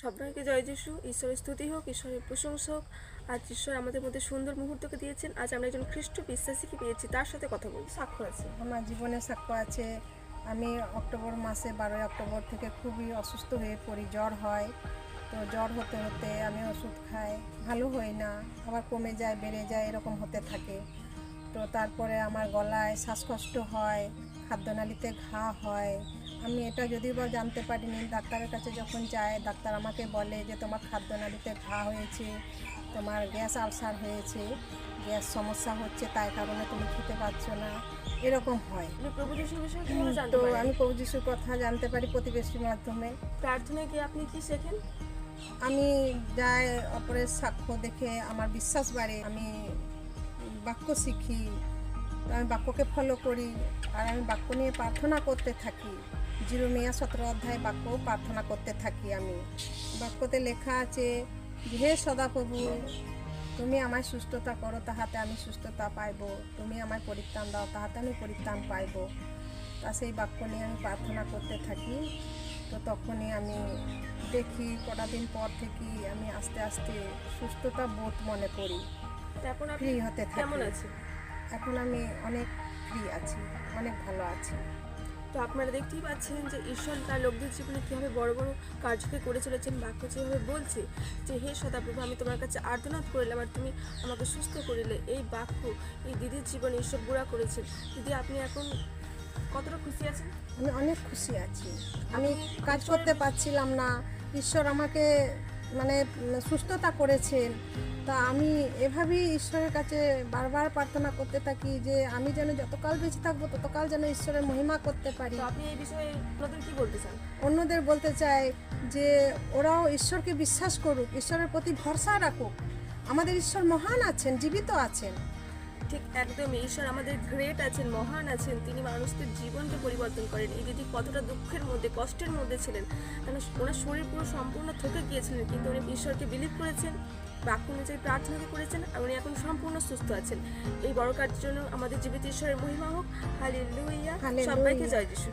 সবাইকে জয় যিশু। ঈশ্বরের স্তুতি হোক, ঈশ্বরের প্রশংসা হোক। আজ ঈশ্বর আমাদের মধ্যে সুন্দর মুহূর্তকে দিয়েছেন। আজ আমরা একজন খ্রিস্ট বিশ্বাসীকে পেয়েছি, তার সাথে কথা বলবো। সাক্ষ্য আছে, আমার জীবনে সাক্ষ্য আছে। আমি অক্টোবর মাসে 12 অক্টোবর থেকে খুবই অসুস্থ হয়ে পড়ি, জ্বর হয়। তো জ্বর হতে হতে আমি ওষুধ খাই, ভালো হয় না, আবার কমে যায়, বেড়ে যায়, এরকম হতে থাকে। তো তারপরে আমার গলায় শ্বাসকষ্ট হয়, খাদ্যনালীতে ঘা হয়। আমি এটা যদিও বা জানতে পারিনি, ডাক্তারের কাছে যখন যাই ডাক্তার আমাকে বলে যে তোমার খাদ্যনালীতে ঘা হয়েছে, তোমার গ্যাস আলসার হয়েছে, গ্যাস সমস্যা হচ্ছে, তাই কারণে তুমি খেতে পারছো না, এরকম হয়। আপনি প্রভু যিশুর বিষয়ে কিভাবে জানতে তো পারেন? আমি প্রভু যিশুর কথা জানতে পারি প্রতিবেশীর মাধ্যমে। প্রার্থনায় গিয়ে আপনি কি শেখেন? আমি যাই অপরের সাক্ষ্য দেখে আমার বিশ্বাস বাড়ে, আমি বাক্য শিখি, তো আমি বাক্যকে ফলো করি, আর আমি বাক্য নিয়ে প্রার্থনা করতে থাকি। জিরোমিয়া 17 অধ্যায় বাক্য প্রার্থনা করতে থাকি। আমি বাক্যতে লেখা আছে যে, হে সদাপ্রভু, তুমি আমায় সুস্থতা করো, তাহাতে আমি সুস্থতা পাইব। তুমি আমায় পরিত্রাণ দাও, তাহাতে আমি পরিত্রাণ পাইব। তা সেই বাক্য নিয়ে আমি প্রার্থনা করতে থাকি। তো তখনই আমি দেখি কটা দিন পর থেকেই আমি আস্তে আস্তে সুস্থতা বোধ মনে করি, এখন আপনি ফ্রি হতে থাকি। কেমন আছেন? এখন আমি অনেক ফ্রি আছি, অনেক ভালো আছি। তো আপনারা দেখতেই পাচ্ছেন যে ঈশ্বর তার লোকদের জীবনে কীভাবে বড় বড় কার্যকে করে চলেছেন। বাক্য যেভাবে বলছে যে, হে সদাপ্রভু, আমি তোমার কাছে আর্তনাদ করিলাম আর তুমি আমাকে সুস্থ করিলে। এই বাক্য এই দিদির জীবনে ঈশ্বর গুঁড়া করেছেন। দিদি, আপনি এখন কতটা খুশি আছেন? আমি অনেক খুশি আছি। আমি কাজ করতে পারছিলাম না, ঈশ্বর আমাকে মানে সুস্থতা করেছেন। তা আমি এভাবেই ঈশ্বরের কাছে বারবার প্রার্থনা করতে থাকি যে আমি যেন যতকাল বেঁচে থাকবো ততকাল যেন ঈশ্বরের মহিমা করতে পারি। তো আপনি এই বিষয়ে নতুন কি বলতে চান? অন্যদের বলতে চাই যে ওরাও ঈশ্বরকে বিশ্বাস করুক, ঈশ্বরের প্রতি ভরসা রাখুক। আমাদের ঈশ্বর মহান আছেন, জীবিত আছেন। ঠিক একদম, ঈশ্বর আমাদের গ্রেট আছেন, মহান আছেন। তিনি মানুষদের জীবনকে পরিবর্তন করেন। এই দিদি কতটা দুঃখের মধ্যে, কষ্টের মধ্যে ছিলেন, কারণ ওনার শরীর পুরো সম্পূর্ণ থকে গিয়েছিলেন, কিন্তু উনি ঈশ্বরকে বিলিভ করেছেন, বাক্য অনুযায়ী প্রার্থনাকে করেছেন, আর উনি এখন সম্পূর্ণ সুস্থ আছেন। এই বড় কাজের জন্য আমাদের জীবিত ঈশ্বরের মহিমা হোক। হালেলুয়া। সবাইকে জয় যিশু।